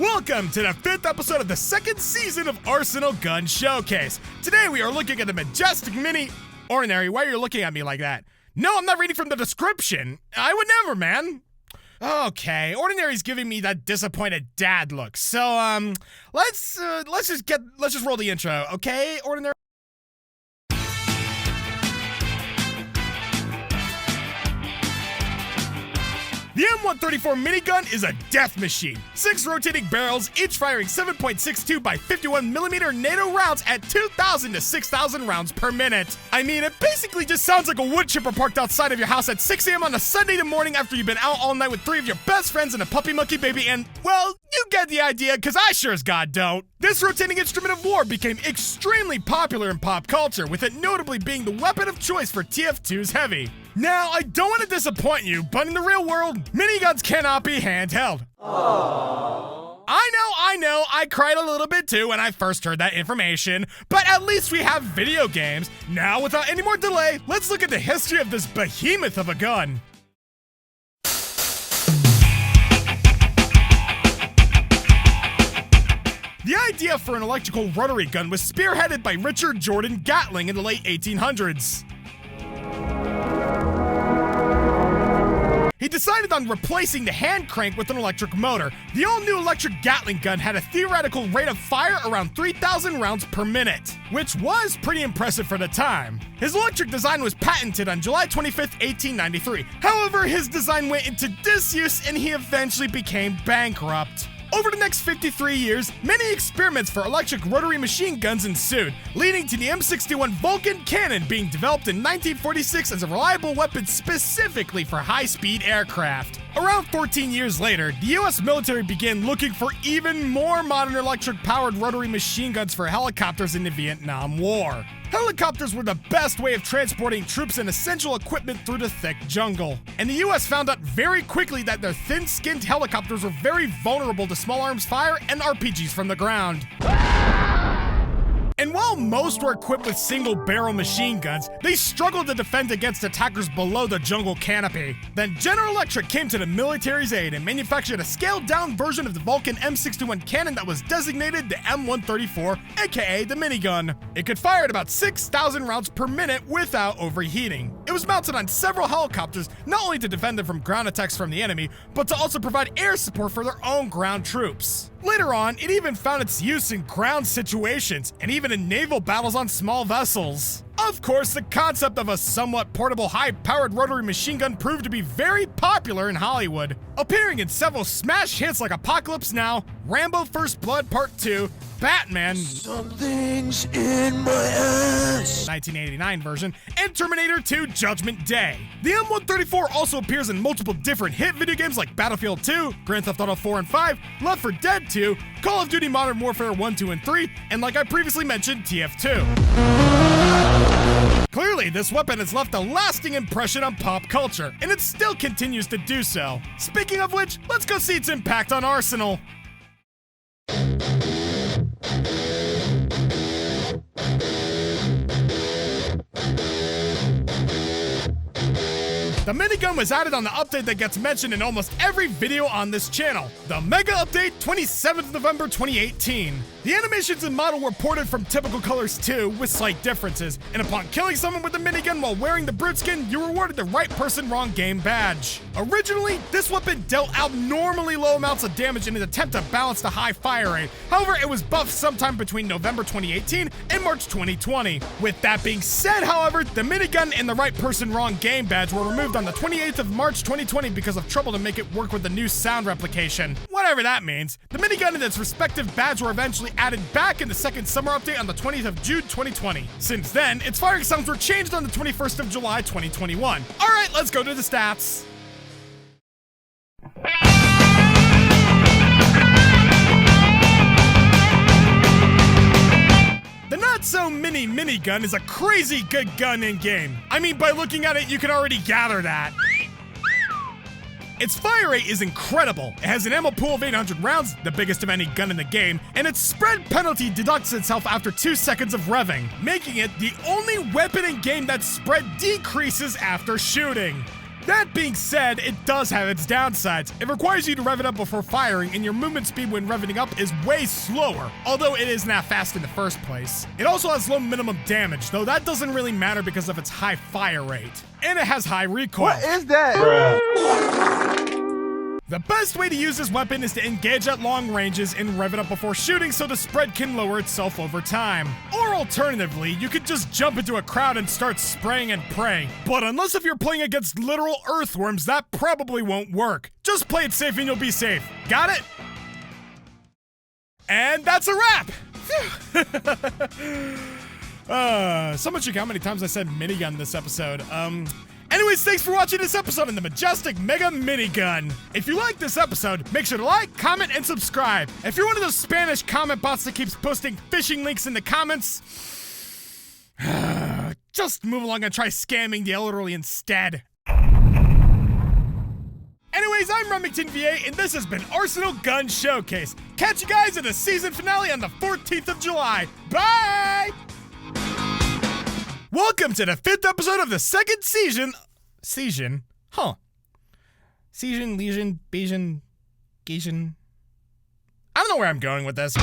Welcome to the 5th episode of the 2nd season of Arsenal Gun Showcase. Today we are looking at the Majestic Mini... Ordinary, why are you looking at me like that? No, I'm not reading from the description. I would never, man. Okay, Ordinary's giving me that disappointed dad look. So, let's just roll the intro, okay, Ordinary? The 𝘂𝘪𝘴𝘦𝘠 minigun is a death machine. 6 rotating barrels, each firing 7.62 by 51mm NATO rounds at 2,000 to 6,000 rounds per minute. I mean, it basically just sounds like a wood chipper parked outside of your house at 6 a.m. on a Sunday morning after you've been out all night with 3 of your best friends and a puppy monkey baby and, well, you get the idea, because I sure as God don't. This rotating instrument of war became extremely popular in pop culture, with it notably being the weapon of choice for TF2's Heavy. Now, I don't want to disappoint you, but in the real world, miniguns cannot be handheld. Aww. I know, I cried a little bit too when I first heard that information, but at least we have video games. Now, without any more delay, let's look at the history of this behemoth of a gun. The idea for an electrical rotary gun was spearheaded by Richard Jordan Gatling in the late 1800s. He decided on replacing the hand crank with an electric motor. The all-new electric Gatling gun had a theoretical rate of fire around 3,000 rounds per minute, which was pretty impressive for the time. His electric design was patented on July 25th, 1893. However, his design went into disuse and he eventually became bankrupt. Over the next 53 years, many experiments for electric rotary machine guns ensued, leading to the M61 Vulcan cannon being developed in 1946 as a reliable weapon specifically for high-speed aircraft. Around 14 years later, the US military began looking for even more modern electric-powered rotary machine guns for helicopters in the Vietnam War. Helicopters were the best way of transporting troops and essential equipment through the thick jungle. And the US found out very quickly that their thin-skinned helicopters were very vulnerable to small arms fire and RPGs from the ground. And while most were equipped with single-barrel machine guns, they struggled to defend against attackers below the jungle canopy. Then General Electric came to the military's aid and manufactured a scaled-down version of the Vulcan M61 cannon that was designated the 𝘂𝘪𝘴𝘪𝘴, aka the minigun. It could fire at about 6,000 rounds per minute without overheating. It was mounted on several helicopters, not only to defend them from ground attacks from the enemy, but to also provide air support for their own ground troops. Later on, it even found its use in ground situations, and even in naval battles on small vessels. Of course, the concept of a somewhat portable, high-powered rotary machine gun proved to be very popular in Hollywood, appearing in several smash hits like Apocalypse Now, Rambo First Blood Part 2, Batman, Something's in my ass, 1989 version, and Terminator 2 Judgment Day. The 𝘂𝘪𝘴𝘪𝘴 also appears in multiple different hit video games like Battlefield 2, Grand Theft Auto 4 and 5, Left 4 Dead 2, Call of Duty Modern Warfare 1, 2, and 3, and like I previously mentioned, TF2. Clearly, this weapon has left a lasting impression on pop culture, and it still continues to do so. Speaking of which, let's go see its impact on Arsenal. The minigun was added on the update that gets mentioned in almost every video on this channel, the Mega Update 27th November 2018. The animations and model were ported from typical colors too, with slight differences, and upon killing someone with the minigun while wearing the brute skin, you were awarded the Right Person Wrong Game badge. Originally, this weapon dealt abnormally low amounts of damage in an attempt to balance the high fire rate. However, it was buffed sometime between November 2018 and March 2020. With that being said, however, the minigun and the Right Person Wrong Game badge were removed on the 28th of March 2020 because of trouble to make it work with the new sound replication. Whatever that means, the minigun and its respective badge were eventually added back in the second summer update on the 20th of June 2020. Since then, its firing sounds were changed on the 21st of July 2021. Alright, let's go to the stats. The not-so-mini minigun is a crazy good gun in-game. I mean, by looking at it, you can already gather that. Its fire rate is incredible. It has an ammo pool of 800 rounds, the biggest of any gun in the game, and its spread penalty deducts itself after 2 seconds of revving, making it the only weapon in game that spread decreases after shooting. That being said, it does have its downsides. It requires you to rev it up before firing, and your movement speed when revving up is way slower, although it is not fast in the first place. It also has low minimum damage, though that doesn't really matter because of its high fire rate. And it has high recoil. What is that? The best way to use this weapon is to engage at long ranges and rev it up before shooting so the spread can lower itself over time. Or alternatively, you could just jump into a crowd and start spraying and praying. But unless if you're playing against literal earthworms, that probably won't work. Just play it safe and you'll be safe. Got it? And that's a wrap! Someone should count how many times I said minigun this episode. Anyways, thanks for watching this episode on the Majestic Mega Minigun. If you like this episode, make sure to like, comment, and subscribe. If you're one of those Spanish comment bots that keeps posting phishing links in the comments, just move along and try scamming the elderly instead. Anyways, I'm 𝘞𝘪𝘴𝘦𝘯𝘢𝘬𝘕, and this has been Arsenal Gun Showcase. Catch you guys in the season finale on the 14th of July. Bye! Welcome to the 5th episode of the second season. Season? Huh. Season, lesion, Bayesian, Gaysian. I don't know where I'm going with this.